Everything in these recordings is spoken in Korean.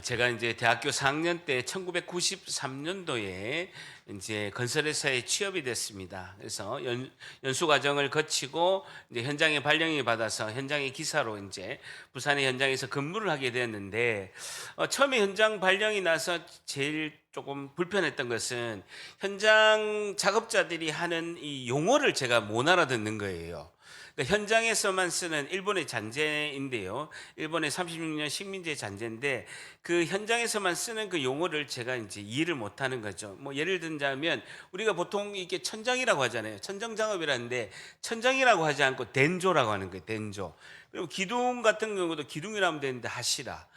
제가 이제 대학교 4학년 때 1993년도에 이제 건설회사에 취업이 됐습니다. 그래서 연수 과정을 거치고 이제 현장에 발령이 받아서 현장의 기사로 이제 부산의 현장에서 근무를 하게 되었는데, 처음에 현장 발령이 나서 제일 조금 불편했던 것은 현장 작업자들이 하는 이 용어를 제가 못 알아듣는 거예요. 그러니까 현장에서만 쓰는 일본의 잔재인데요. 일본의 36년 식민지 잔재인데, 그 현장에서만 쓰는 그 용어를 제가 이제 이해를 못 하는 거죠. 뭐 예를 들자면 우리가 보통 이게 천장이라고 하잖아요. 천정 작업이라는데 천정이라고 하지 않고 덴조라고 하는 거예요. 덴조. 그리고 기둥 같은 경우도 기둥이라고 하면 되는데 하시라.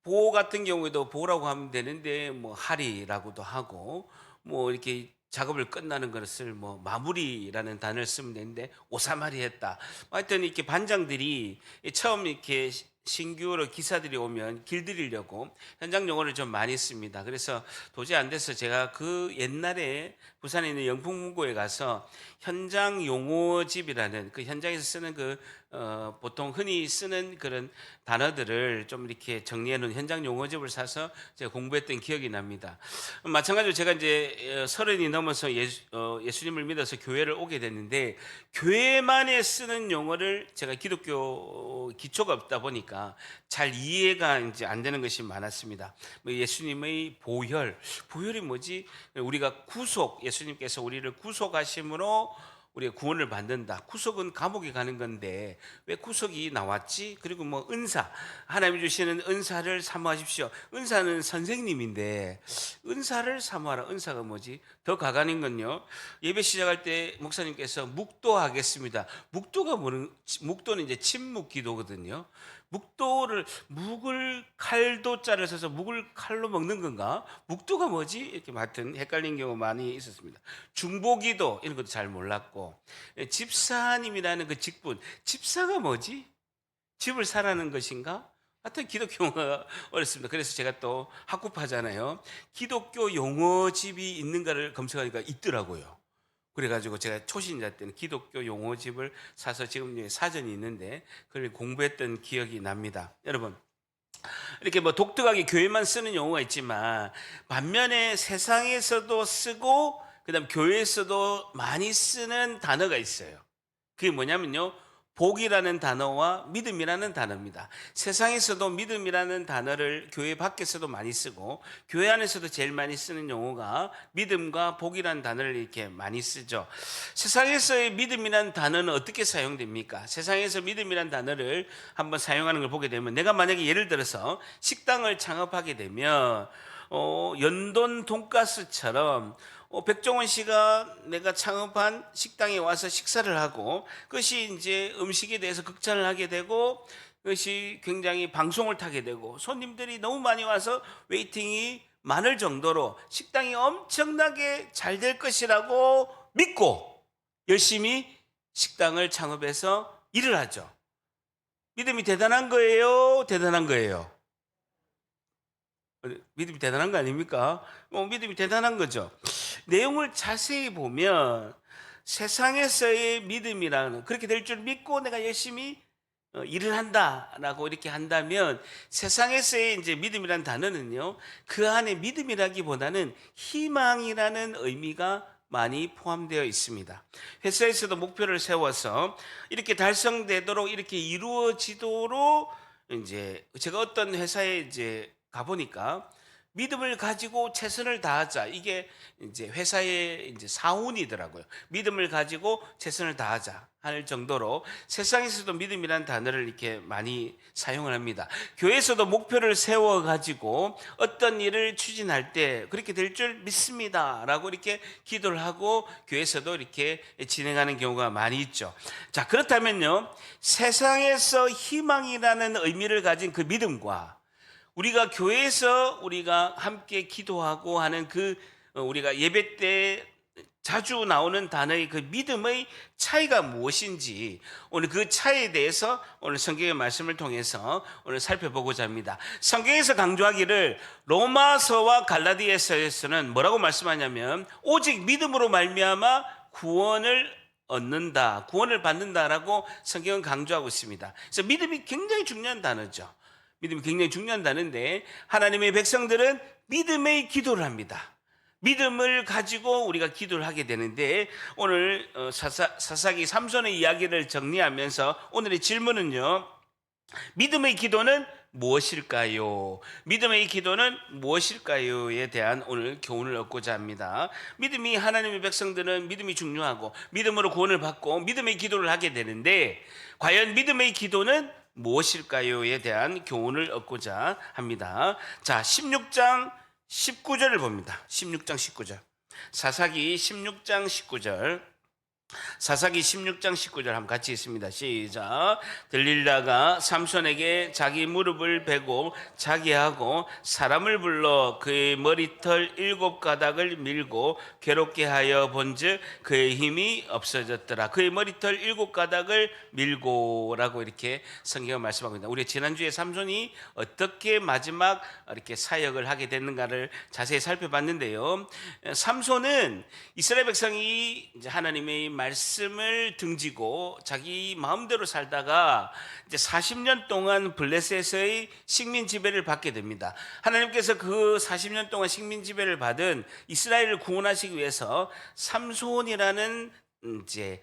보호 같은 경우에도 보호라고 하면 되는데 뭐 하리라고도 하고, 뭐 이렇게 작업을 끝나는 것을 뭐 마무리라는 단어를 쓰면 되는데 오사마리 했다. 하여튼 이렇게 반장들이 처음 이렇게 신규로 기사들이 오면 길들이려고 현장 용어를 좀 많이 씁니다. 그래서 도저히 안 돼서 제가 그 옛날에 부산에 있는 영풍문고에 가서 현장 용어집이라는 그 현장에서 쓰는 보통 흔히 쓰는 그런 단어들을 좀 이렇게 정리해 놓은 현장 용어집을 사서 제가 공부했던 기억이 납니다. 마찬가지로 제가 이제 서른이 넘어서 예수님을 믿어서 교회를 오게 됐는데, 교회만에 쓰는 용어를 제가 기독교 기초가 없다 보니까 잘 이해가 이제 안 되는 것이 많았습니다. 뭐 예수님의 보혈이 뭐지? 우리가 구속, 예수님께서 우리를 구속하심으로 우리가 구원을 받는다. 구속은 감옥에 가는 건데 왜 구속이 나왔지? 그리고 뭐 은사, 하나님이 주시는 은사를 사모하십시오. 은사는 선생님인데 은사를 사모하라. 은사가 뭐지? 더 가관인 건요, 예배 시작할 때 목사님께서 묵도하겠습니다. 묵도는 이제 침묵 기도거든요. 묵을 칼도자를 써서 묵을 칼로 먹는 건가? 묵도가 뭐지? 이렇게 맡은 헷갈린 경우 많이 있었습니다. 중보기도 이런 것도 잘 몰랐고, 집사님이라는 그 직분, 집사가 뭐지? 집을 사라는 것인가? 하여튼 기독교 용어가 어렵습니다. 그래서 제가 또 학구파잖아요. 기독교 용어집이 있는가를 검색하니까 있더라고요. 그래가지고 제가 초신자 때는 기독교 용어집을 사서 지금 사전이 있는데 그걸 공부했던 기억이 납니다. 여러분, 이렇게 뭐 독특하게 교회만 쓰는 용어가 있지만 반면에 세상에서도 쓰고 그다음 교회에서도 많이 쓰는 단어가 있어요. 그게 뭐냐면요, 복이라는 단어와 믿음이라는 단어입니다. 세상에서도 믿음이라는 단어를 교회 밖에서도 많이 쓰고 교회 안에서도 제일 많이 쓰는 용어가 믿음과 복이라는 단어를 이렇게 많이 쓰죠. 세상에서의 믿음이라는 단어는 어떻게 사용됩니까? 세상에서 믿음이라는 단어를 한번 사용하는 걸 보게 되면, 내가 만약에 예를 들어서 식당을 창업하게 되면 연돈 돈가스처럼 백종원 씨가 내가 창업한 식당에 와서 식사를 하고 그것이 이제 음식에 대해서 극찬을 하게 되고 그것이 굉장히 방송을 타게 되고 손님들이 너무 많이 와서 웨이팅이 많을 정도로 식당이 엄청나게 잘 될 것이라고 믿고 열심히 식당을 창업해서 일을 하죠. 믿음이 대단한 거예요? 대단한 거예요? 믿음이 대단한 거 아닙니까? 믿음이 대단한 거죠. 내용을 자세히 보면 세상에서의 믿음이라는, 그렇게 될 줄 믿고 내가 열심히 일을 한다라고 이렇게 한다면, 세상에서의 이제 믿음이라는 단어는요, 그 안에 믿음이라기보다는 희망이라는 의미가 많이 포함되어 있습니다. 회사에서도 목표를 세워서 이렇게 달성되도록, 이렇게 이루어지도록, 이제 제가 어떤 회사에 이제 가보니까 믿음을 가지고 최선을 다하자, 이게 이제 회사의 이제 사훈이더라고요. 믿음을 가지고 최선을 다하자 할 정도로 세상에서도 믿음이라는 단어를 이렇게 많이 사용을 합니다. 교회에서도 목표를 세워 가지고 어떤 일을 추진할 때 그렇게 될 줄 믿습니다라고 이렇게 기도를 하고 교회에서도 이렇게 진행하는 경우가 많이 있죠. 자, 그렇다면요, 세상에서 희망이라는 의미를 가진 그 믿음과 우리가 교회에서 우리가 함께 기도하고 하는 우리가 예배 때 자주 나오는 단어의 그 믿음의 차이가 무엇인지, 오늘 그 차이에 대해서 오늘 성경의 말씀을 통해서 오늘 살펴보고자 합니다. 성경에서 강조하기를 로마서와 갈라디아서에서는 뭐라고 말씀하냐면 오직 믿음으로 말미암아 구원을 받는다라고 성경은 강조하고 있습니다. 그래서 믿음이 굉장히 중요한 단어죠. 믿음이 굉장히 중요하다는데 하나님의 백성들은 믿음의 기도를 합니다. 믿음을 가지고 우리가 기도를 하게 되는데 오늘 사사기 삼손의 이야기를 정리하면서 오늘의 질문은요. 믿음의 기도는 무엇일까요? 믿음의 기도는 무엇일까요?에 대한 오늘 교훈을 얻고자 합니다. 믿음이 하나님의 백성들은 믿음이 중요하고 믿음으로 구원을 받고 믿음의 기도를 하게 되는데 과연 믿음의 기도는 무엇일까요?에 대한 교훈을 얻고자 합니다. 자, 16장 19절을 봅니다. 16장 19절. 사사기 16장 19절. 사사기 16장 19절 한번 같이 있습니다. 시작. 들릴라가 삼손에게 자기 무릎을 베고 자기하고 사람을 불러 그의 머리털 7가닥을 밀고 괴롭게 하여 본즉 그의 힘이 없어졌더라. 그의 머리털 7가닥을 밀고라고 이렇게 성경은 말씀하고 있습니다. 우리 지난주에 삼손이 어떻게 마지막 이렇게 사역을 하게 됐는가를 자세히 살펴봤는데요. 삼손은 이스라엘 백성이 이제 하나님의 말씀을 등지고 자기 마음대로 살다가 이제 40년 동안 블레셋의 식민 지배를 받게 됩니다. 하나님께서 그 40년 동안 식민 지배를 받은 이스라엘을 구원하시기 위해서 삼손이라는 이제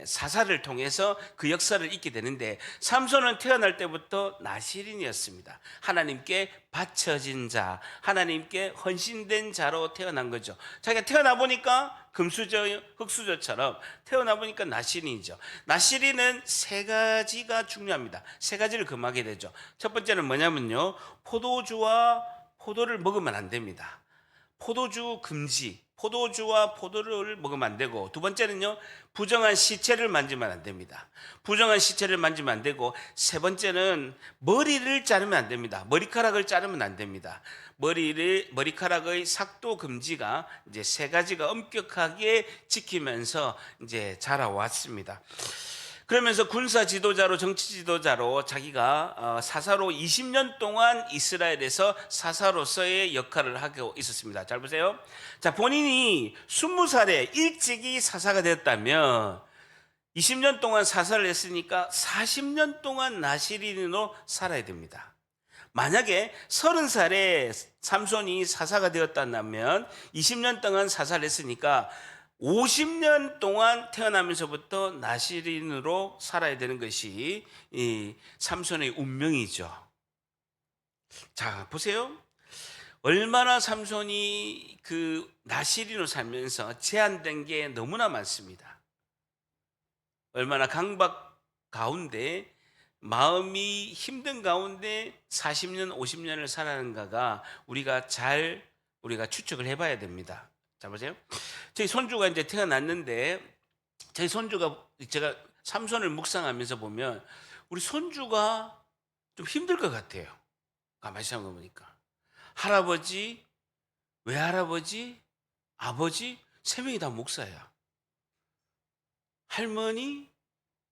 사사를 통해서 그 역사를 잊게 되는데 삼손은 태어날 때부터 나실인이었습니다. 하나님께 바쳐진 자, 하나님께 헌신된 자로 태어난 거죠. 자기가 태어나 보니까 금수저, 흙수저처럼 태어나 보니까 나실인이죠. 나실인은 세 가지가 중요합니다. 세 가지를 금하게 되죠. 첫 번째는 뭐냐면요, 포도주와 포도를 먹으면 안 됩니다. 포도주 금지. 포도주와 포도를 먹으면 안 되고, 두 번째는요, 부정한 시체를 만지면 안 됩니다. 부정한 시체를 만지면 안 되고, 세 번째는 머리를 자르면 안 됩니다. 머리카락을 자르면 안 됩니다. 머리카락의 삭도 금지가 이제 세 가지가 엄격하게 지키면서 이제 자라왔습니다. 그러면서 군사 지도자로, 정치 지도자로 자기가 사사로 20년 동안 이스라엘에서 사사로서의 역할을 하고 있었습니다. 잘 보세요. 자, 본인이 20살에 일찍이 사사가 되었다면 20년 동안 사사를 했으니까 40년 동안 나실인으로 살아야 됩니다. 만약에 30살에 삼손이 사사가 되었다면 20년 동안 사사를 했으니까 50년 동안 태어나면서부터 나실인으로 살아야 되는 것이 이 삼손의 운명이죠. 자, 보세요. 얼마나 삼손이 그 나실인으로 살면서 제한된 게 너무나 많습니다. 얼마나 강박 가운데, 마음이 힘든 가운데 40년, 50년을 살아가는가가 우리가 추측을 해봐야 됩니다. 자, 보세요. 저희 손주가 이제 태어났는데, 저희 손주가, 제가 삼손을 묵상하면서 보면, 우리 손주가 좀 힘들 것 같아요. 가만히 생각해 보니까. 할아버지, 외할아버지, 아버지, 세 명이 다 목사야. 할머니,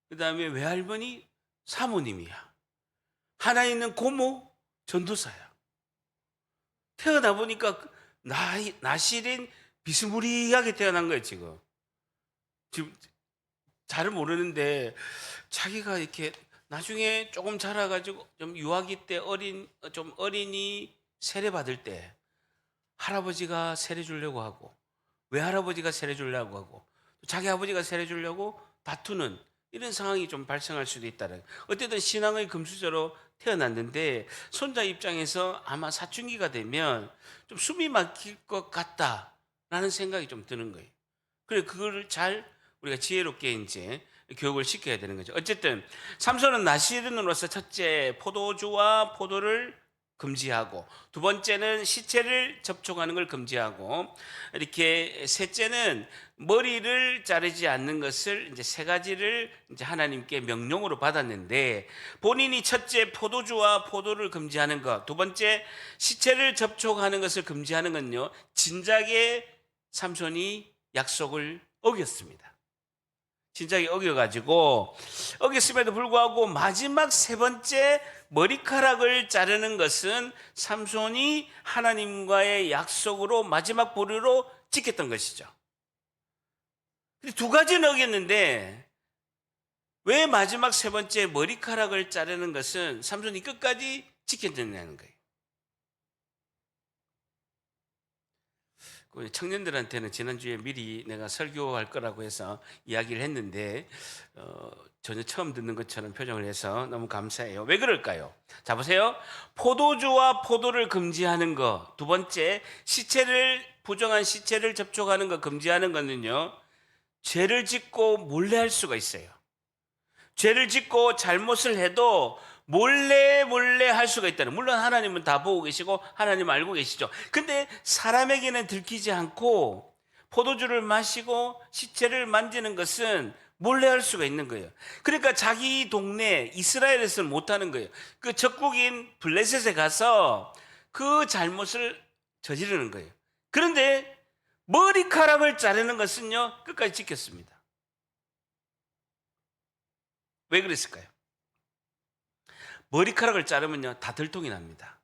그 다음에 외할머니, 사모님이야. 하나 있는 고모, 전도사야. 태어나 보니까 나실인 비스무리하게 태어난 거예요, 지금. 잘 모르는데, 자기가 이렇게 나중에 조금 자라가지고, 좀 유아기 때 어린이 세례 받을 때, 할아버지가 세례 주려고 하고, 외할아버지가 세례 주려고 하고, 자기 아버지가 세례 주려고 다투는 이런 상황이 좀 발생할 수도 있다는. 어쨌든 신앙의 금수저로 태어났는데, 손자 입장에서 아마 사춘기가 되면 좀 숨이 막힐 것 같다. 라는 생각이 좀 드는 거예요. 그래, 그거를 잘 우리가 지혜롭게 이제 교육을 시켜야 되는 거죠. 어쨌든 삼손은 나실인으로서 첫째, 포도주와 포도를 금지하고, 두 번째는 시체를 접촉하는 걸 금지하고, 이렇게 셋째는 머리를 자르지 않는 것을 이제 세 가지를 이제 하나님께 명령으로 받았는데, 본인이 첫째 포도주와 포도를 금지하는 것, 두 번째 시체를 접촉하는 것을 금지하는 건요, 진작에 삼손이 약속을 어겼습니다. 진작에 어겨가지고, 어겼음에도 불구하고 마지막 세 번째 머리카락을 자르는 것은 삼손이 하나님과의 약속으로 마지막 보루로 지켰던 것이죠. 두 가지는 어겼는데, 왜 마지막 세 번째 머리카락을 자르는 것은 삼손이 끝까지 지켜내는 거예요. 그 청년들한테는 지난주에 미리 내가 설교할 거라고 해서 이야기를 했는데 전혀 처음 듣는 것처럼 표정을 해서 너무 감사해요. 왜 그럴까요? 자, 보세요. 포도주와 포도를 금지하는 거. 두 번째, 부정한 시체를 접촉하는 거 금지하는 거는요, 죄를 짓고 몰래 할 수가 있어요. 죄를 짓고 잘못을 해도 몰래 할 수가 있다는. 물론 하나님은 다 보고 계시고 하나님 알고 계시죠. 근데 사람에게는 들키지 않고 포도주를 마시고 시체를 만지는 것은 몰래 할 수가 있는 거예요. 그러니까 자기 동네 이스라엘에서는 못하는 거예요. 그 적국인 블레셋에 가서 그 잘못을 저지르는 거예요. 그런데 머리카락을 자르는 것은요, 끝까지 지켰습니다. 왜 그랬을까요? 머리카락을 자르면요, 다 들통이 납니다.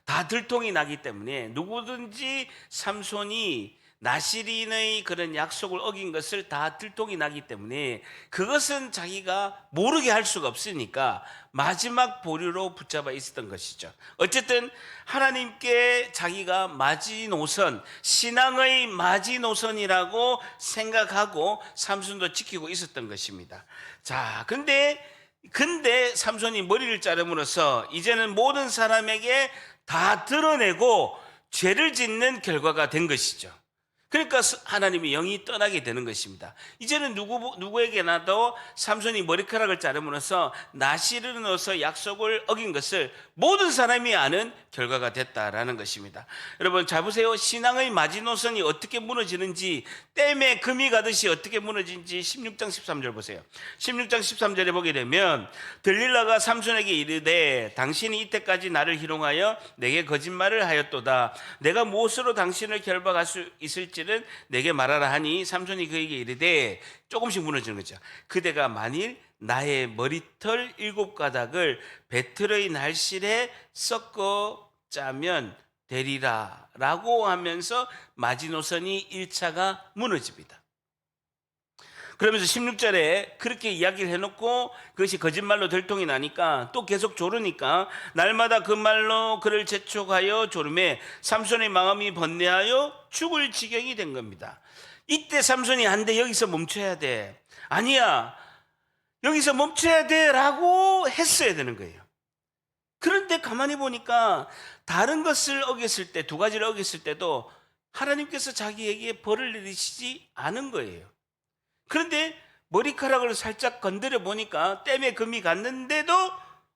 다 들통이 나기 때문에 누구든지 삼손이 나시린의 그런 약속을 어긴 것을 다 들통이 나기 때문에 그것은 자기가 모르게 할 수가 없으니까 마지막 보류로 붙잡아 있었던 것이죠. 어쨌든 하나님께 자기가 마지노선, 신앙의 마지노선이라고 생각하고 삼손도 지키고 있었던 것입니다. 자, 근데 삼손이 머리를 자름으로써 이제는 모든 사람에게 다 드러내고 죄를 짓는 결과가 된 것이죠. 그러니까 하나님이 영이 떠나게 되는 것입니다. 이제는 누구에게나도 삼손이 머리카락을 자름으로써 나시른으로서 약속을 어긴 것을 모든 사람이 아는 결과가 됐다라는 것입니다. 여러분 잘 보세요. 신앙의 마지노선이 어떻게 무너지는지, 댐에 금이 가듯이 어떻게 무너지는지 16장 13절 보세요. 16장 13절에 보게 되면 들릴라가 삼손에게 이르되 당신이 이때까지 나를 희롱하여 내게 거짓말을 하였도다. 내가 무엇으로 당신을 결박할 수 있을지 내게 말하라 하니 삼손이 그에게 이르되, 조금씩 무너지는 거죠. 그대가 만일 나의 머리털 7가닥을 배틀의 날실에 섞어 짜면 되리라 라고 하면서 마지노선이 1차가 무너집니다. 그러면서 16절에 그렇게 이야기를 해놓고 그것이 거짓말로 들통이 나니까 또 계속 조르니까 날마다 그 말로 그를 재촉하여 조름에 삼손의 마음이 번뇌하여 죽을 지경이 된 겁니다. 이때 삼손이 안 돼, 여기서 멈춰야 돼, 아니야 여기서 멈춰야 돼 라고 했어야 되는 거예요. 그런데 가만히 보니까 다른 것을 어겼을 때, 두 가지를 어겼을 때도 하나님께서 자기에게 벌을 내리시지 않은 거예요. 그런데 머리카락을 살짝 건드려 보니까 댐에 금이 갔는데도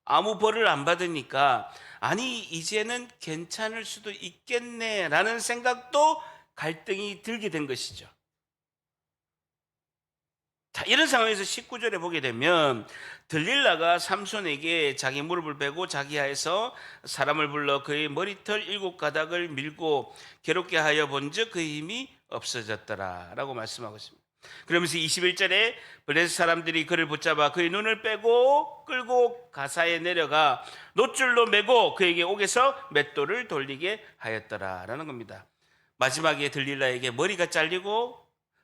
아무 벌을 안 받으니까 아니 이제는 괜찮을 수도 있겠네라는 생각도 갈등이 들게 된 것이죠. 자, 이런 상황에서 19절에 보게 되면 들릴라가 삼손에게 자기 무릎을 베고 자기하에서 사람을 불러 그의 머리털 7가닥을 밀고 괴롭게 하여 본즉 그의 힘이 없어졌더라 라고 말씀하고 있습니다. 그러면서 21절에 블레셋 사람들이 그를 붙잡아 그의 눈을 빼고 끌고 가사에 내려가 놋줄로 매고 그에게 옥에서 맷돌을 돌리게 하였더라라는 겁니다. 마지막에 들릴라에게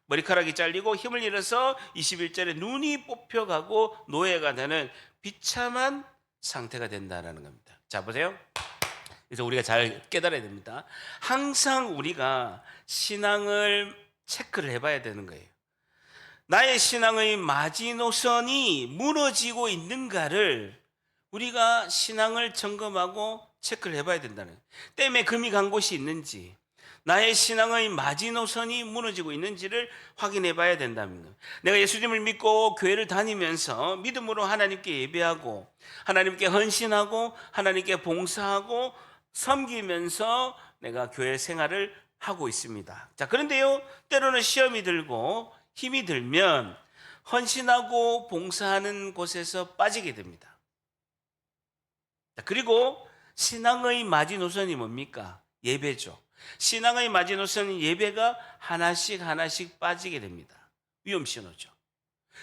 머리카락이 잘리고 힘을 잃어서 21절에 눈이 뽑혀가고 노예가 되는 비참한 상태가 된다라는 겁니다. 자, 보세요. 그래서 우리가 잘 깨달아야 됩니다. 항상 우리가 신앙을 체크를 해봐야 되는 거예요. 나의 신앙의 마지노선이 무너지고 있는가를 우리가 신앙을 점검하고 체크를 해봐야 된다는, 댐에 금이 간 곳이 있는지, 나의 신앙의 마지노선이 무너지고 있는지를 확인해 봐야 된다는 거예요. 내가 예수님을 믿고 교회를 다니면서 믿음으로 하나님께 예배하고 하나님께 헌신하고 하나님께 봉사하고 섬기면서 내가 교회 생활을 하고 있습니다. 자, 그런데요, 때로는 시험이 들고 힘이 들면 헌신하고 봉사하는 곳에서 빠지게 됩니다. 그리고 신앙의 마지노선이 뭡니까? 예배죠. 신앙의 마지노선은 예배가 하나씩 빠지게 됩니다. 위험신호죠.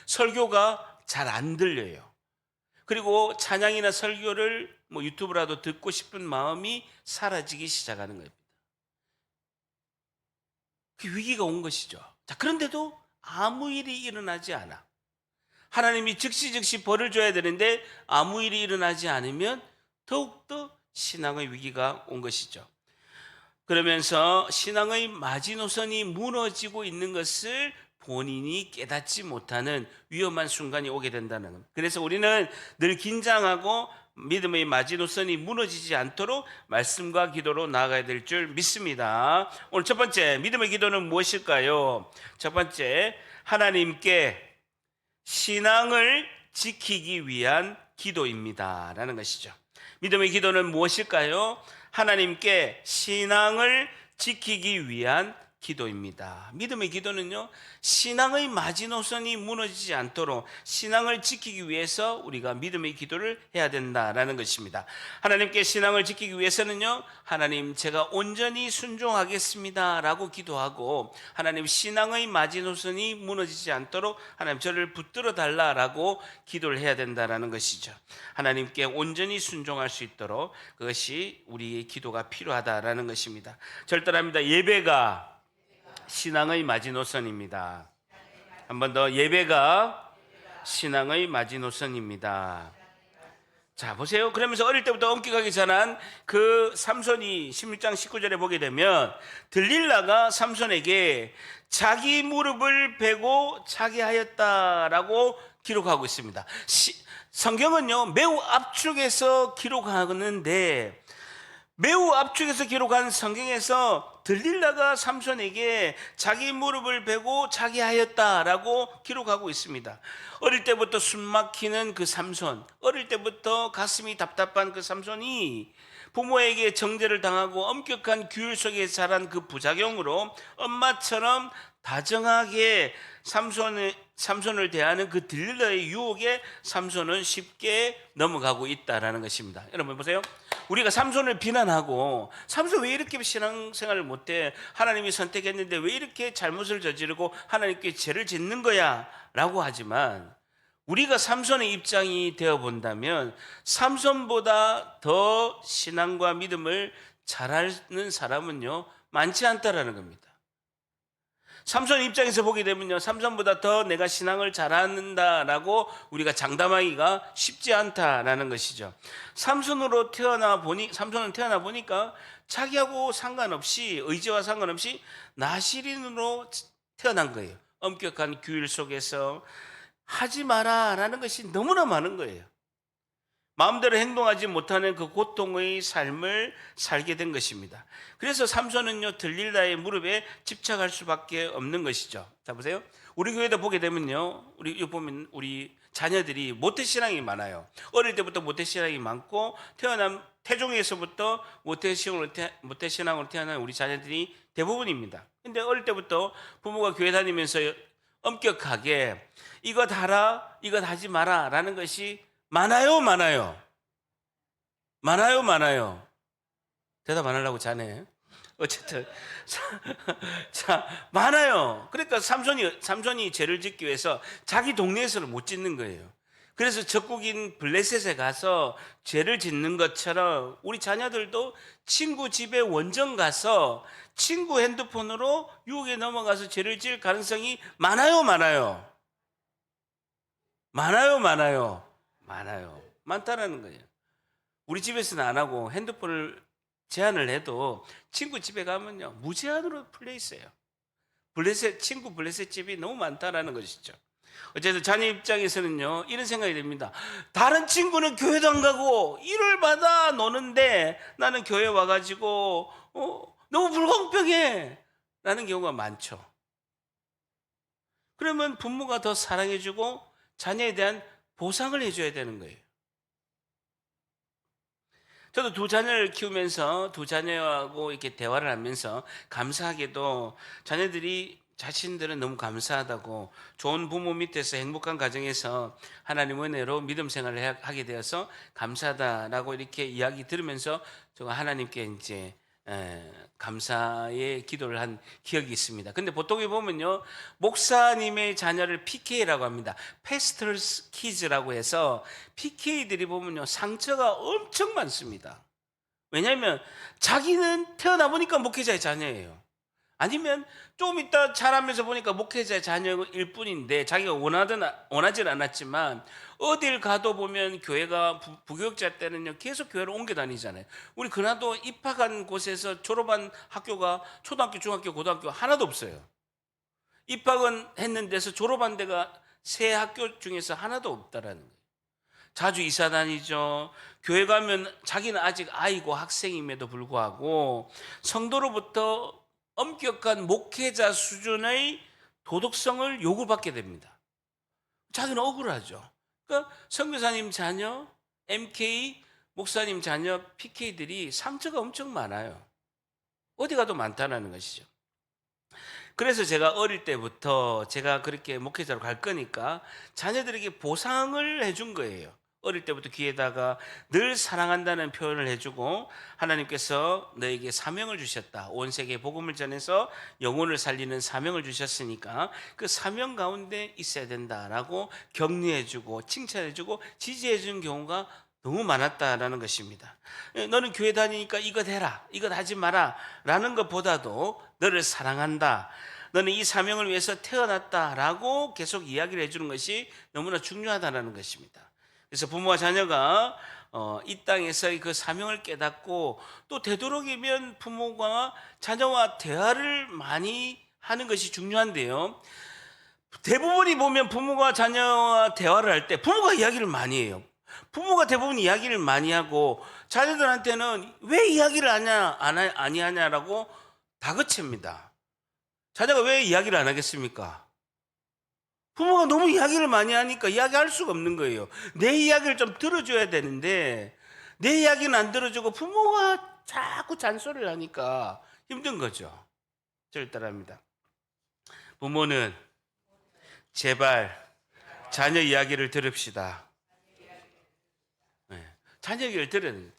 설교가 잘 안 들려요. 그리고 찬양이나 설교를 유튜브라도 듣고 싶은 마음이 사라지기 시작하는 겁니다. 그 위기가 온 것이죠. 자, 그런데도 아무 일이 일어나지 않아. 하나님이 즉시 벌을 줘야 되는데 아무 일이 일어나지 않으면 더욱더 신앙의 위기가 온 것이죠. 그러면서 신앙의 마지노선이 무너지고 있는 것을 본인이 깨닫지 못하는 위험한 순간이 오게 된다는 겁니다. 그래서 우리는 늘 긴장하고 믿음의 마지노선이 무너지지 않도록 말씀과 기도로 나아가야 될 줄 믿습니다. 오늘 첫 번째 믿음의 기도는 무엇일까요? 첫 번째, 하나님께 신앙을 지키기 위한 기도입니다 라는 것이죠. 믿음의 기도는 무엇일까요? 하나님께 신앙을 지키기 위한 기도입니다. 믿음의 기도는요, 신앙의 마지노선이 무너지지 않도록 신앙을 지키기 위해서 우리가 믿음의 기도를 해야 된다라는 것입니다. 하나님께 신앙을 지키기 위해서는요, 하나님 제가 온전히 순종하겠습니다 라고 기도하고, 하나님 신앙의 마지노선이 무너지지 않도록 하나님 저를 붙들어 달라라고 기도를 해야 된다라는 것이죠. 하나님께 온전히 순종할 수 있도록 그것이 우리의 기도가 필요하다라는 것입니다. 절대랍니다. 예배가 신앙의 마지노선입니다. 한 번 더, 예배가 신앙의 마지노선입니다. 자, 보세요. 그러면서 어릴 때부터 엄격하게 자란 그 삼손이 16장 19절에 보게 되면 들릴라가 삼손에게 자기 무릎을 베고 자기 하였다라고 기록하고 있습니다. 성경은요, 매우 압축해서 기록하는데, 매우 압축해서 기록한 성경에서 들릴라가 삼손에게 자기 무릎을 베고 자기 하였다라고 기록하고 있습니다. 어릴 때부터 숨 막히는 그 삼손, 어릴 때부터 가슴이 답답한 그 삼손이 부모에게 정죄를 당하고 엄격한 규율 속에 자란 그 부작용으로 엄마처럼 다정하게 삼손을 대하는 그 들릴라의 유혹에 삼손은 쉽게 넘어가고 있다라는 것입니다. 여러분 보세요. 우리가 삼손을 비난하고 삼손 왜 이렇게 신앙생활을 못해? 하나님이 선택했는데 왜 이렇게 잘못을 저지르고 하나님께 죄를 짓는 거야? 라고 하지만 우리가 삼손의 입장이 되어 본다면 삼손보다 더 신앙과 믿음을 잘하는 사람은요 많지 않다라는 겁니다. 삼손 입장에서 보게 되면요, 삼손보다 더 내가 신앙을 잘한다라고 우리가 장담하기가 쉽지 않다라는 것이죠. 삼손은 태어나 보니까 자기하고 상관없이, 의지와 상관없이 나시린으로 태어난 거예요. 엄격한 규율 속에서 하지 마라라는 것이 너무나 많은 거예요. 마음대로 행동하지 못하는 그 고통의 삶을 살게 된 것입니다. 그래서 삼손은요, 들릴라의 무릎에 집착할 수밖에 없는 것이죠. 자, 보세요. 우리 교회도 보게 되면요, 우리 자녀들이 모태신앙이 많아요. 어릴 때부터 모태신앙이 많고, 태중에서부터 모태신앙으로 태어난 우리 자녀들이 대부분입니다. 근데 어릴 때부터 부모가 교회 다니면서 엄격하게 이것 하라, 이것 하지 마라 라는 것이 많아요? 대답 안 하려고 자네. 어쨌든 자, 많아요. 그러니까 삼손이 죄를 짓기 위해서 자기 동네에서는 못 짓는 거예요. 그래서 적국인 블레셋에 가서 죄를 짓는 것처럼 우리 자녀들도 친구 집에 원정 가서 친구 핸드폰으로 유혹에 넘어가서 죄를 지을 가능성이 많아요? 많다라는 거예요. 우리 집에서는 안 하고 핸드폰을 제한을 해도 친구 집에 가면요 무제한으로 풀려 있어요. 친구 블레셋 집이 너무 많다라는 것이죠. 어쨌든 자녀 입장에서는요 이런 생각이 듭니다. 다른 친구는 교회도 안 가고 일요일마다 노는데 나는 교회 와가지고 너무 불공평해 라는 경우가 많죠. 그러면 부모가 더 사랑해주고 자녀에 대한 보상을 해줘야 되는 거예요. 저도 두 자녀를 키우면서 두 자녀하고 이렇게 대화를 하면서 감사하게도 자신들은 너무 감사하다고, 좋은 부모 밑에서 행복한 가정에서 하나님 은혜로 믿음 생활을 하게 되어서 감사하다라고 이렇게 이야기 들으면서 제가 하나님께 이제 감사의 기도를 한 기억이 있습니다. 근데 보통에 보면요, 목사님의 자녀를 PK라고 합니다. Pastor's Kids라고 해서 PK들이 보면요, 상처가 엄청 많습니다. 왜냐하면 자기는 태어나 보니까 목회자의 자녀예요. 아니면 좀 이따 자라면서 보니까 목회자의 자녀일 뿐인데 자기가 원하진 않았지만 어딜 가도 보면 교회가 부교육자 때는요 계속 교회를 옮겨 다니잖아요. 우리 그나도 입학한 곳에서 졸업한 학교가 초등학교, 중학교, 고등학교 하나도 없어요. 입학은 했는 데서 졸업한 데가 새 학교 중에서 하나도 없다라는 거예요. 자주 이사 다니죠. 교회 가면 자기는 아직 아이고 학생임에도 불구하고 성도로부터 엄격한 목회자 수준의 도덕성을 요구받게 됩니다. 자기는 억울하죠. 그러니까 선교사님 자녀, MK, 목사님 자녀, PK들이 상처가 엄청 많아요. 어디 가도 많다는 것이죠. 그래서 제가 어릴 때부터 제가 그렇게 목회자로 갈 거니까 자녀들에게 보상을 해준 거예요. 어릴 때부터 귀에다가 늘 사랑한다는 표현을 해주고 하나님께서 너에게 사명을 주셨다. 온 세계에 복음을 전해서 영혼을 살리는 사명을 주셨으니까 그 사명 가운데 있어야 된다라고 격려해주고 칭찬해주고 지지해주는 경우가 너무 많았다라는 것입니다. 너는 교회 다니니까 이것 해라, 이것 하지 마라 라는 것보다도 너를 사랑한다, 너는 이 사명을 위해서 태어났다라고 계속 이야기를 해주는 것이 너무나 중요하다는 것입니다. 그래서 부모와 자녀가 이 땅에서의 그 사명을 깨닫고 또 되도록이면 부모가 자녀와 대화를 많이 하는 것이 중요한데요. 대부분이 보면 부모가 자녀와 대화를 할 때 부모가 이야기를 많이 해요. 부모가 대부분 이야기를 많이 하고 자녀들한테는 왜 이야기를 아니하냐라고 다그칩니다. 자녀가 왜 이야기를 안 하겠습니까? 부모가 너무 이야기를 많이 하니까 이야기할 수가 없는 거예요. 내 이야기를 좀 들어줘야 되는데 내 이야기는 안 들어주고 부모가 자꾸 잔소리를 하니까 힘든 거죠. 저를 따라합니다. 부모는 제발 자녀 이야기를 들읍시다. 자녀 얘기를 들으는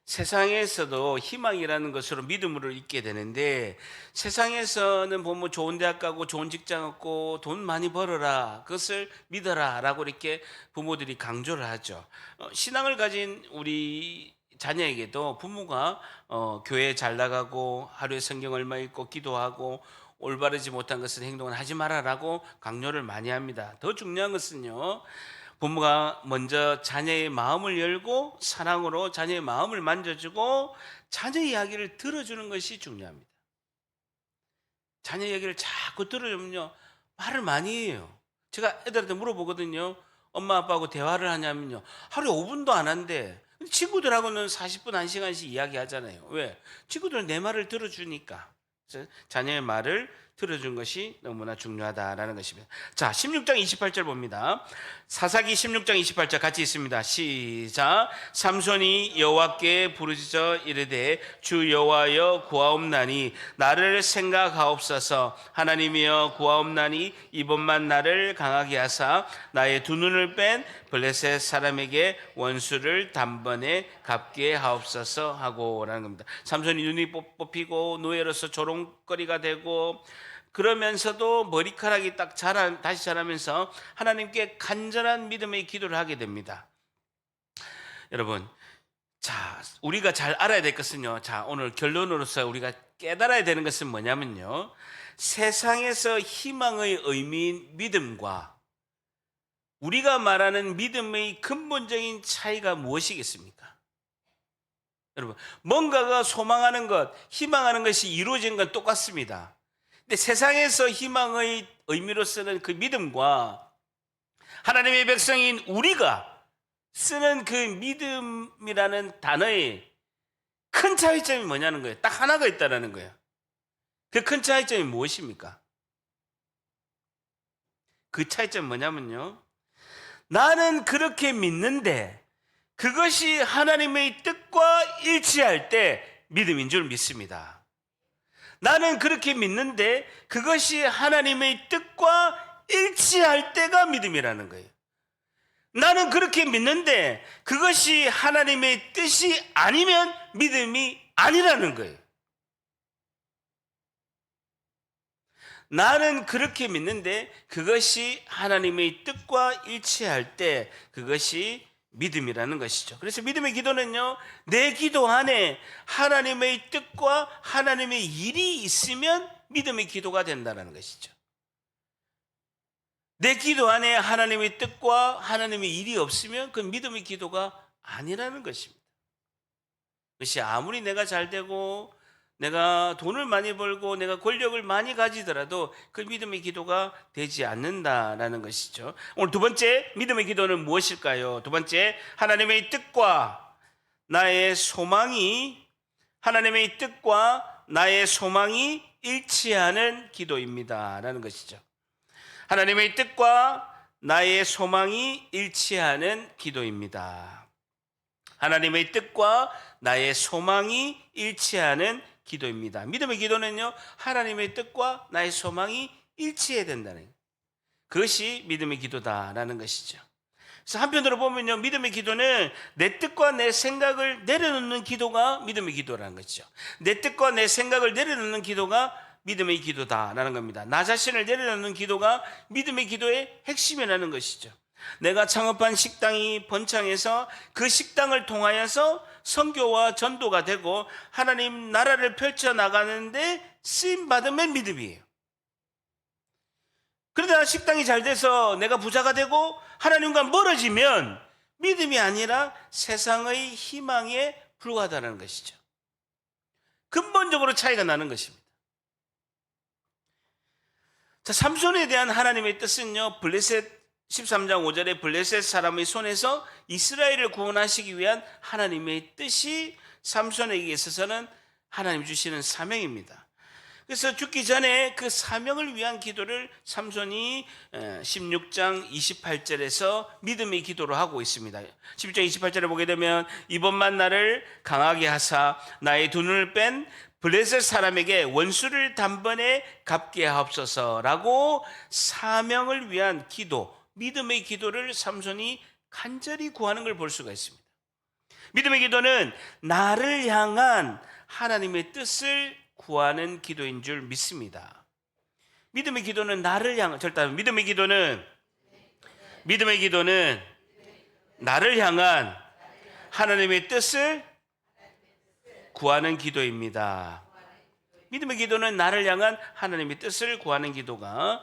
세상에서도 희망이라는 것으로 믿음으로 있게 되는데 세상에서는 보면 좋은 대학 가고 좋은 직장 얻고 돈 많이 벌어라, 그것을 믿어라 라고 이렇게 부모들이 강조를 하죠. 신앙을 가진 우리 자녀에게도 부모가 교회 잘 나가고 하루에 성경 얼마 읽고 기도하고 올바르지 못한 것은 행동은 하지 마라라고 강요를 많이 합니다. 더 중요한 것은요, 부모가 먼저 자녀의 마음을 열고 사랑으로 자녀의 마음을 만져주고 자녀 이야기를 들어주는 것이 중요합니다. 자녀 이야기를 자꾸 들어주면요 말을 많이 해요. 제가 애들한테 물어보거든요. 엄마 아빠하고 대화를 하냐면요 하루에 5분도 안 한대. 친구들하고는 40분 1시간씩 이야기하잖아요. 왜? 친구들은 내 말을 들어주니까. 그래서 자녀의 말을 들어준 것이 너무나 중요하다라는 것입니다. 자, 16장 28절 봅니다. 사사기 16장 28절 같이 있습니다. 시작. 삼손이 여호와께 부르짖어 이르되 주 여호와여 구하옵나니 나를 생각하옵소서. 하나님이여 구하옵나니 이번만 나를 강하게 하사 나의 두 눈을 뺀 블레셋 사람에게 원수를 단번에 갚게 하옵소서 하고라는 겁니다. 삼손이 눈이 뽑히고 노예로서 조롱거리가 되고 그러면서도 머리카락이 딱 다시 자라면서 하나님께 간절한 믿음의 기도를 하게 됩니다. 여러분, 자, 우리가 잘 알아야 될 것은요, 자, 오늘 결론으로서 우리가 깨달아야 되는 것은 뭐냐면요, 세상에서 희망의 의미인 믿음과 우리가 말하는 믿음의 근본적인 차이가 무엇이겠습니까? 여러분, 뭔가가 소망하는 것, 희망하는 것이 이루어진 건 똑같습니다. 근데 세상에서 희망의 의미로서는 그 믿음과 하나님의 백성인 우리가 쓰는 그 믿음이라는 단어의 큰 차이점이 뭐냐는 거예요. 딱 하나가 있다는 거예요. 그 큰 차이점이 무엇입니까? 그 차이점은 뭐냐면요, 나는 그렇게 믿는데 그것이 하나님의 뜻과 일치할 때 믿음인 줄 믿습니다. 나는 그렇게 믿는데 그것이 하나님의 뜻과 일치할 때가 믿음이라는 거예요. 나는 그렇게 믿는데 그것이 하나님의 뜻이 아니면 믿음이 아니라는 거예요. 나는 그렇게 믿는데 그것이 하나님의 뜻과 일치할 때 그것이 믿음이라는 것이죠. 그래서 믿음의 기도는요, 내 기도 안에 하나님의 뜻과 하나님의 일이 있으면 믿음의 기도가 된다는 것이죠. 내 기도 안에 하나님의 뜻과 하나님의 일이 없으면 그 믿음의 기도가 아니라는 것입니다. 그것이 아무리 내가 잘 되고 내가 돈을 많이 벌고 내가 권력을 많이 가지더라도 그 믿음의 기도가 되지 않는다라는 것이죠. 오늘 두 번째 믿음의 기도는 무엇일까요? 두 번째, 하나님의 뜻과 나의 소망이 일치하는 기도입니다라는 것이죠. 하나님의 뜻과 나의 소망이 일치하는 기도입니다. 하나님의 뜻과 나의 소망이 일치하는 기도입니다. 믿음의 기도는요, 하나님의 뜻과 나의 소망이 일치해야 된다는 거예요. 그것이 믿음의 기도다라는 것이죠. 그래서 한편으로 보면요, 믿음의 기도는 내 뜻과 내 생각을 내려놓는 기도가 믿음의 기도라는 거죠. 내 뜻과 내 생각을 내려놓는 기도가 믿음의 기도다라는 겁니다. 나 자신을 내려놓는 기도가 믿음의 기도의 핵심이라는 것이죠. 내가 창업한 식당이 번창해서 그 식당을 통하여서 선교와 전도가 되고 하나님 나라를 펼쳐나가는데 쓰임받으면 믿음이에요. 그러다 식당이 잘 돼서 내가 부자가 되고 하나님과 멀어지면 믿음이 아니라 세상의 희망에 불과하다는 것이죠. 근본적으로 차이가 나는 것입니다. 자, 삼손에 대한 하나님의 뜻은요, 블레셋 13장 5절에 블레셋 사람의 손에서 이스라엘을 구원하시기 위한 하나님의 뜻이 삼손에게 있어서는 하나님 주시는 사명입니다. 그래서 죽기 전에 그 사명을 위한 기도를 삼손이 16장 28절에서 믿음의 기도로 하고 있습니다. 16장 28절에 보게 되면 이번만 나를 강하게 하사 나의 두 눈을 뺀 블레셋 사람에게 원수를 단번에 갚게 하옵소서라고 사명을 위한 기도, 믿음의 기도를 삼손이 간절히 구하는 걸 볼 수가 있습니다. 믿음의 기도는 나를 향한 하나님의 뜻을 구하는 기도인 줄 믿습니다. 믿음의 기도는 나를 향한, 믿음의 기도는 나를 향한 하나님의 뜻을 구하는 기도입니다. 믿음의 기도는 나를 향한 하나님의 뜻을 구하는 기도가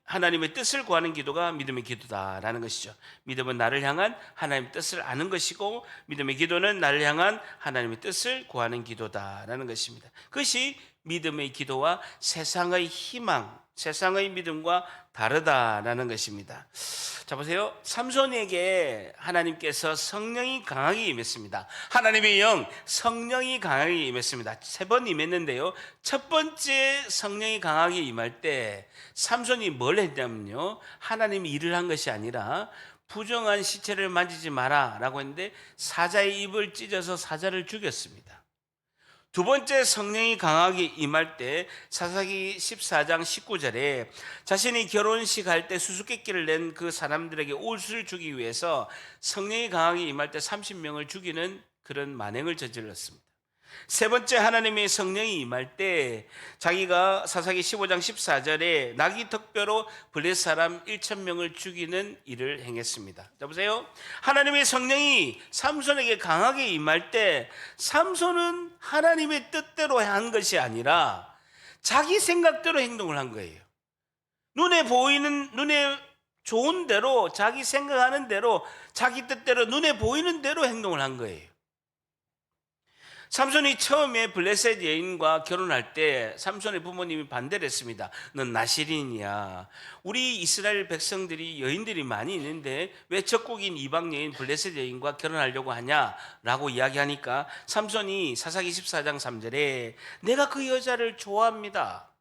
하나님의 뜻을 구하는 기도가 믿음의 기도다라는 것이죠. 믿음은 나를 향한 하나님의 뜻을 아는 것이고 믿음의 기도는 나를 향한 하나님의 뜻을 구하는 기도다라는 것입니다. 그것이 믿음의 기도와 세상의 희망, 세상의 믿음과 다르다라는 것입니다. 자, 보세요. 삼손에게 하나님께서 성령이 강하게 임했습니다. 하나님의 영, 성령이 강하게 임했습니다. 3번 임했는데요, 첫 번째 성령이 강하게 임할 때 삼손이 뭘 했냐면요, 하나님이 일을 한 것이 아니라 부정한 시체를 만지지 마라 라고 했는데 사자의 입을 찢어서 사자를 죽였습니다. 두 번째 성령이 강하게 임할 때 사사기 14장 19절에 자신이 결혼식 할 때 수수께끼를 낸 그 사람들에게 옷을 주기 위해서 성령이 강하게 임할 때 30명을 죽이는 그런 만행을 저질렀습니다. 세 번째 하나님의 성령이 임할 때 자기가 사사기 15장 14절에 나귀 턱뼈로 블레셋 사람 1,000명을 죽이는 일을 행했습니다. 자, 보세요. 하나님의 성령이 삼손에게 강하게 임할 때 삼손은 하나님의 뜻대로 한 것이 아니라 자기 생각대로 행동을 한 거예요. 눈에 좋은 대로, 자기 생각하는 대로, 자기 뜻대로, 눈에 보이는 대로 행동을 한 거예요. 삼손이 처음에 블레셋 여인과 결혼할 때 삼손의 부모님이 반대를 했습니다. 넌 나시린이야. 우리 이스라엘 백성들이 여인들이 많이 있는데 왜 적국인 이방 여인 블레셋 여인과 결혼하려고 하냐라고 이야기하니까 삼손이 사사기 14장 3절에 내가 그 여자를 좋아합니다.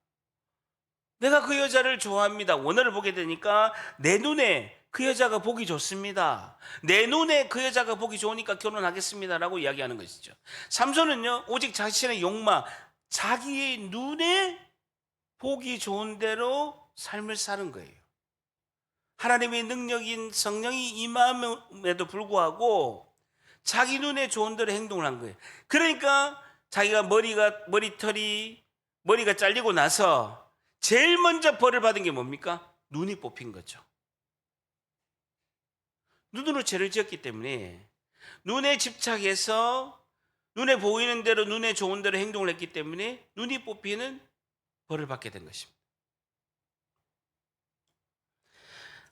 원어를 보게 되니까 내 눈에 그 여자가 보기 좋습니다. 내 눈에 그 여자가 보기 좋으니까 결혼하겠습니다라고 이야기하는 것이죠. 삼손은요, 오직 자신의 욕망, 자기의 눈에 보기 좋은 대로 삶을 사는 거예요. 하나님의 능력인 성령이 임함에도 불구하고 자기 눈에 좋은 대로 행동을 한 거예요. 그러니까 자기가 머리가 잘리고 나서 제일 먼저 벌을 받은 게 뭡니까? 눈이 뽑힌 거죠. 눈으로 죄를 지었기 때문에 눈에 집착해서 눈에 보이는 대로 눈에 좋은 대로 행동을 했기 때문에 눈이 뽑히는 벌을 받게 된 것입니다.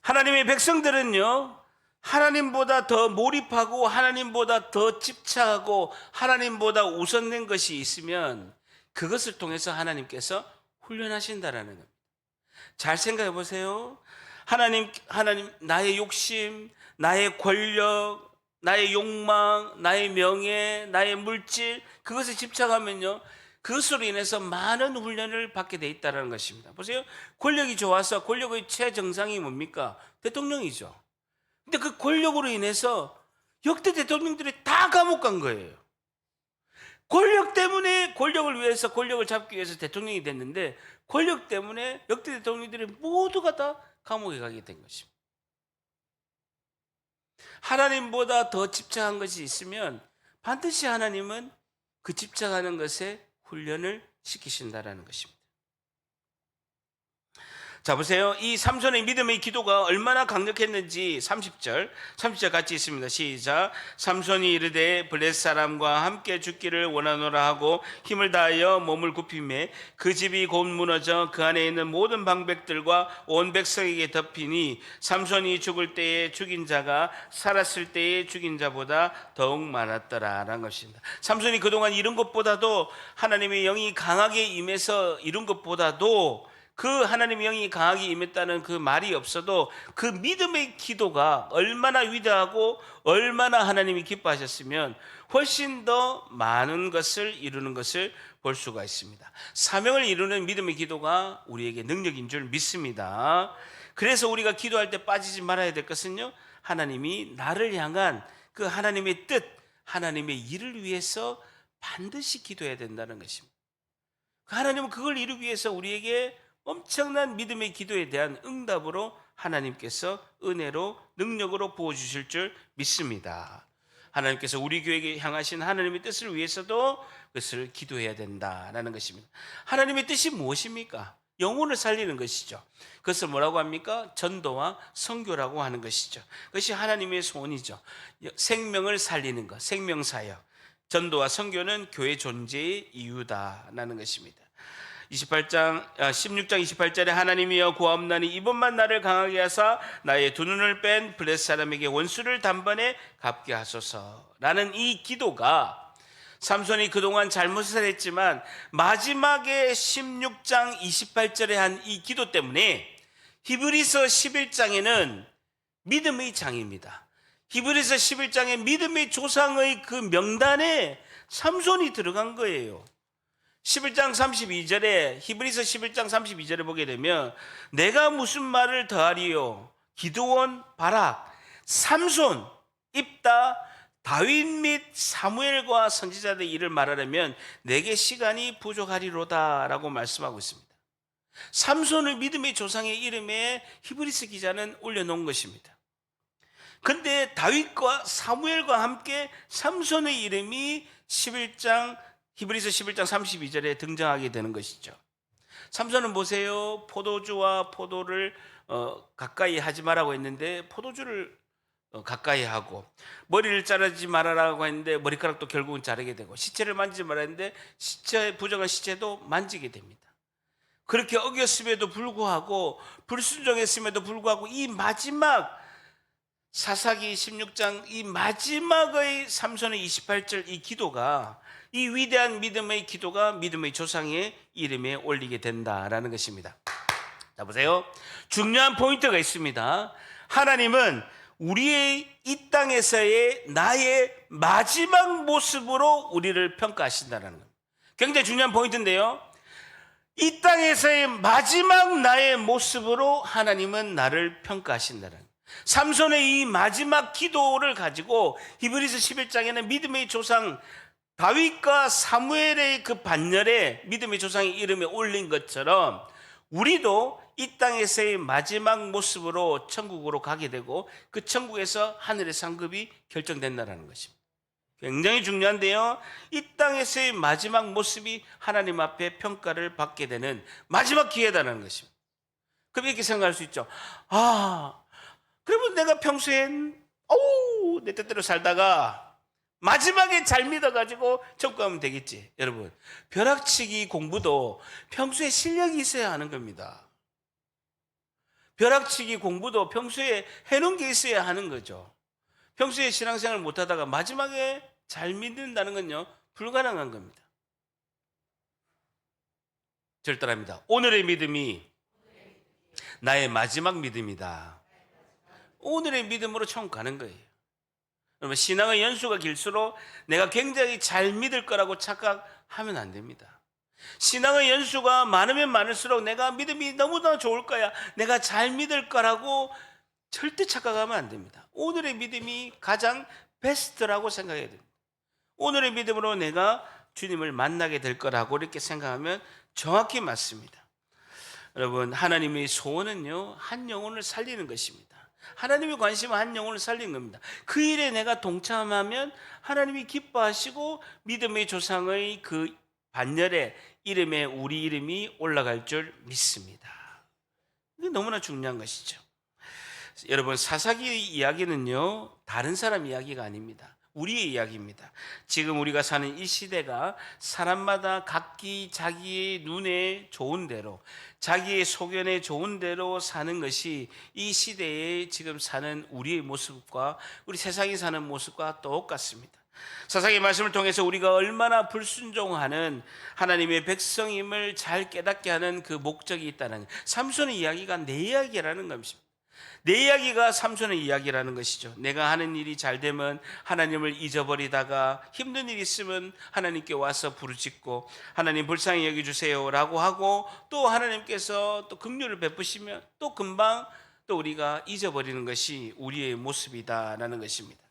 하나님의 백성들은요, 하나님보다 더 몰입하고 하나님보다 더 집착하고 하나님보다 우선된 것이 있으면 그것을 통해서 하나님께서 훈련하신다라는 겁니다. 잘 생각해 보세요. 하나님, 나의 욕심, 나의 권력, 나의 욕망, 나의 명예, 나의 물질, 그것에 집착하면요, 그것으로 인해서 많은 훈련을 받게 돼 있다는 것입니다. 보세요. 권력이 좋아서 권력의 최정상이 뭡니까? 대통령이죠. 근데 그 권력으로 인해서 역대 대통령들이 다 감옥 간 거예요. 권력 때문에 권력을 위해서 권력을 잡기 위해서 대통령이 됐는데 권력 때문에 역대 대통령들이 모두가 다 감옥에 가게 된 것입니다. 하나님보다 더 집착한 것이 있으면 반드시 하나님은 그 집착하는 것에 훈련을 시키신다라는 것입니다. 자, 보세요. 이 삼손의 믿음의 기도가 얼마나 강력했는지 30절 같이 있습니다. 시작. 삼손이 이르되 블레셋 사람과 함께 죽기를 원하노라 하고 힘을 다하여 몸을 굽히매 그 집이 곧 무너져 그 안에 있는 모든 방백들과 온 백성에게 덮이니 삼손이 죽을 때에 죽인 자가 살았을 때에 죽인 자보다 더욱 많았더라라는 것입니다. 삼손이 그동안 이룬 것보다도 하나님의 영이 강하게 임해서 이룬 것보다도 그 하나님의 영이 강하게 임했다는 그 말이 없어도 그 믿음의 기도가 얼마나 위대하고 얼마나 하나님이 기뻐하셨으면 훨씬 더 많은 것을 이루는 것을 볼 수가 있습니다. 사명을 이루는 믿음의 기도가 우리에게 능력인 줄 믿습니다. 그래서 우리가 기도할 때 빠지지 말아야 될 것은요, 하나님이 나를 향한 그 하나님의 뜻, 하나님의 일을 위해서 반드시 기도해야 된다는 것입니다. 하나님은 그걸 이루기 위해서 우리에게 엄청난 믿음의 기도에 대한 응답으로 하나님께서 은혜로 능력으로 부어주실 줄 믿습니다. 하나님께서 우리 교회에 향하신 하나님의 뜻을 위해서도 그것을 기도해야 된다라는 것입니다. 하나님의 뜻이 무엇입니까? 영혼을 살리는 것이죠. 그것을 뭐라고 합니까? 전도와 선교라고 하는 것이죠. 그것이 하나님의 소원이죠. 생명을 살리는 것, 생명사역. 전도와 선교는 교회 존재의 이유다라는 것입니다. 16장 28절에 하나님이여 구하옵나니 이번만 나를 강하게 하사 나의 두 눈을 뺀 블레셋 사람에게 원수를 단번에 갚게 하소서라는 이 기도가 삼손이 그동안 잘못을 했지만 마지막에 16장 28절에 한 이 기도 때문에 히브리서 11장에는 믿음의 장입니다. 히브리서 11장에 믿음의 조상의 그 명단에 삼손이 들어간 거예요. 11장 32절에 히브리서 11장 32절에 보게 되면 내가 무슨 말을 더하리요 기드온, 바락, 삼손, 입다, 다윗 및 사무엘과 선지자들의 일을 말하려면 내게 시간이 부족하리로다 라고 말씀하고 있습니다. 삼손을 믿음의 조상의 이름에 히브리서 기자는 올려놓은 것입니다. 근데 다윗과 사무엘과 함께 삼손의 이름이 히브리서 11장 32절에 등장하게 되는 것이죠. 삼손은 보세요. 포도주와 포도를 가까이 하지 말라고 했는데 포도주를 가까이 하고, 머리를 자르지 말아라고 했는데 머리카락도 결국은 자르게 되고, 시체를 만지지 말아야 했는데 부정한 시체도 만지게 됩니다. 그렇게 어겼음에도 불구하고, 불순종했음에도 불구하고 이 마지막 사사기 16장 이 마지막의 삼손의 28절 이 기도가, 이 위대한 믿음의 기도가 믿음의 조상의 이름에 올리게 된다라는 것입니다. 자, 보세요. 중요한 포인트가 있습니다. 하나님은 우리의 이 땅에서의 나의 마지막 모습으로 우리를 평가하신다는 겁니다. 굉장히 중요한 포인트인데요. 이 땅에서의 마지막 나의 모습으로 하나님은 나를 평가하신다는 겁니다. 삼손의 이 마지막 기도를 가지고 히브리서 11장에는 믿음의 조상 다윗과 사무엘의 그 반열에 믿음의 조상의 이름에 올린 것처럼 우리도 이 땅에서의 마지막 모습으로 천국으로 가게 되고 그 천국에서 하늘의 상급이 결정된다는 것입니다. 굉장히 중요한데요. 이 땅에서의 마지막 모습이 하나님 앞에 평가를 받게 되는 마지막 기회다는 것입니다. 그럼 이렇게 생각할 수 있죠. 그러면 내가 평소엔 내 뜻대로 살다가 마지막에 잘 믿어가지고 접근하면 되겠지. 여러분, 벼락치기 공부도 평소에 실력이 있어야 하는 겁니다. 벼락치기 공부도 평소에 해놓은 게 있어야 하는 거죠. 평소에 신앙생활을 못하다가 마지막에 잘 믿는다는 건요, 불가능한 겁니다. 절대랍니다. 오늘의 믿음이 나의 마지막 믿음이다. 오늘의 믿음으로 처음 가는 거예요. 여러분, 신앙의 연수가 길수록 내가 굉장히 잘 믿을 거라고 착각하면 안 됩니다. 신앙의 연수가 많으면 많을수록 내가 믿음이 너무나 좋을 거야, 내가 잘 믿을 거라고 절대 착각하면 안 됩니다. 오늘의 믿음이 가장 베스트라고 생각해야 됩니다. 오늘의 믿음으로 내가 주님을 만나게 될 거라고 이렇게 생각하면 정확히 맞습니다. 여러분, 하나님의 소원은요, 한 영혼을 살리는 것입니다. 하나님의 관심은 한 영혼을 살리는 겁니다. 그 일에 내가 동참하면 하나님이 기뻐하시고 믿음의 조상의 그 반열에 이름에 우리 이름이 올라갈 줄 믿습니다. 이게 너무나 중요한 것이죠. 여러분, 사사기 이야기는요, 다른 사람 이야기가 아닙니다. 우리의 이야기입니다. 지금 우리가 사는 이 시대가 사람마다 각기 자기의 눈에 좋은 대로, 자기의 소견에 좋은 대로 사는 것이 이 시대에 지금 사는 우리의 모습과 우리 세상에 사는 모습과 똑같습니다. 사사기 말씀을 통해서 우리가 얼마나 불순종하는 하나님의 백성임을 잘 깨닫게 하는 그 목적이 있다는, 삼손의 이야기가 내 이야기라는 것입니다. 내 이야기가 삼손의 이야기라는 것이죠. 내가 하는 일이 잘 되면 하나님을 잊어버리다가 힘든 일이 있으면 하나님께 와서 부르짖고 하나님 불쌍히 여겨주세요 라고 하고, 또 하나님께서 또 긍휼을 베푸시면 또 금방 또 우리가 잊어버리는 것이 우리의 모습이다라는 것입니다.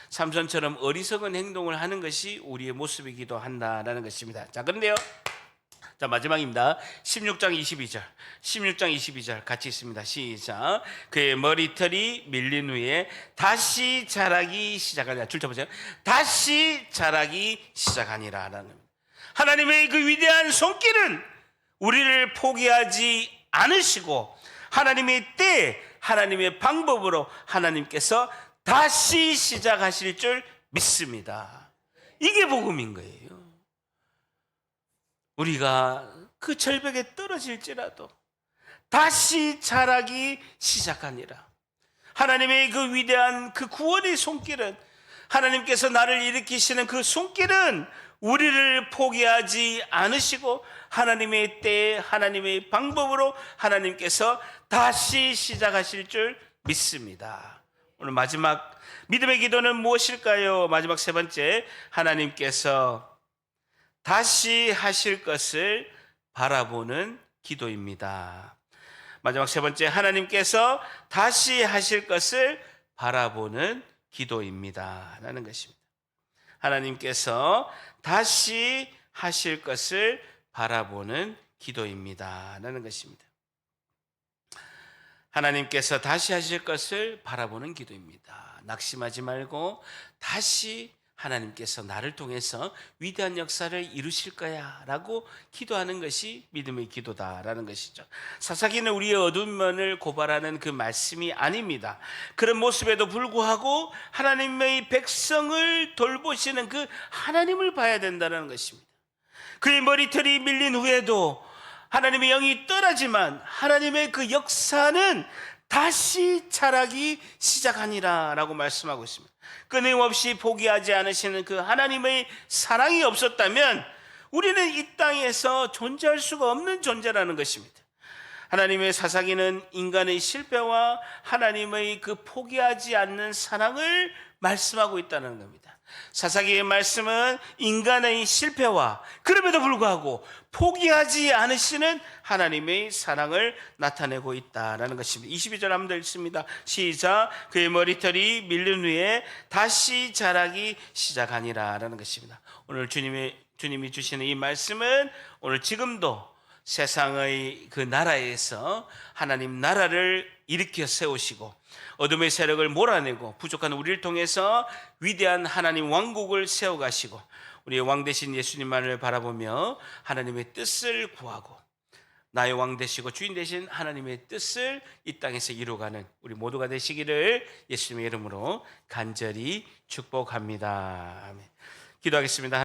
삼손처럼 어리석은 행동을 하는 것이 우리의 모습이기도 한다라는 것입니다. 자, 그런데요, 자, 마지막입니다. 16장 22절 같이 있습니다. 시작. 그의 머리털이 밀린 후에 다시 자라기 시작하니라. 줄 쳐보세요. 다시 자라기 시작하니라 라는 겁니다. 하나님의 그 위대한 손길은 우리를 포기하지 않으시고 하나님의 때, 하나님의 방법으로 하나님께서 다시 시작하실 줄 믿습니다. 이게 복음인 거예요. 우리가 그 절벽에 떨어질지라도 다시 자라기 시작하니라. 하나님의 그 위대한 그 구원의 손길은, 하나님께서 나를 일으키시는 그 손길은 우리를 포기하지 않으시고 하나님의 때에 하나님의 방법으로 하나님께서 다시 시작하실 줄 믿습니다. 오늘 마지막 믿음의 기도는 무엇일까요? 마지막 세 번째, 하나님께서 다시 하실 것을 바라보는 기도입니다. 마지막 세 번째, 하나님께서 다시 하실 것을 바라보는 기도입니다 라는 것입니다. 하나님께서 다시 하실 것을 바라보는 기도입니다 라는 것입니다. 하나님께서 다시 하실 것을 바라보는 기도입니다. 낙심하지 말고 다시 하나님께서 나를 통해서 위대한 역사를 이루실 거야 라고 기도하는 것이 믿음의 기도다라는 것이죠. 사사기는 우리의 어두운 면을 고발하는 그 말씀이 아닙니다. 그런 모습에도 불구하고 하나님의 백성을 돌보시는 그 하나님을 봐야 된다는 것입니다. 그의 머리털이 밀린 후에도 하나님의 영이 떠나지만 하나님의 그 역사는 다시 자라기 시작하니라 라고 말씀하고 있습니다. 끊임없이 포기하지 않으시는 그 하나님의 사랑이 없었다면 우리는 이 땅에서 존재할 수가 없는 존재라는 것입니다. 하나님의 사사기는 인간의 실패와 하나님의 그 포기하지 않는 사랑을 말씀하고 있다는 겁니다. 사사기의 말씀은 인간의 실패와 그럼에도 불구하고 포기하지 않으시는 하나님의 사랑을 나타내고 있다라는 것입니다. 22절 한번 더 읽습니다. 시작. 그의 머리털이 밀린 후에 다시 자라기 시작하니라 라는 것입니다. 오늘 주님이 주시는 이 말씀은 오늘 지금도 세상의 그 나라에서 하나님 나라를 일으켜 세우시고 어둠의 세력을 몰아내고 부족한 우리를 통해서 위대한 하나님 왕국을 세워가시고 우리의 왕 되신 예수님만을 바라보며 하나님의 뜻을 구하고 나의 왕 되시고 주인 되신 하나님의 뜻을 이 땅에서 이루어가는 우리 모두가 되시기를 예수님의 이름으로 간절히 축복합니다. 아멘. 기도하겠습니다.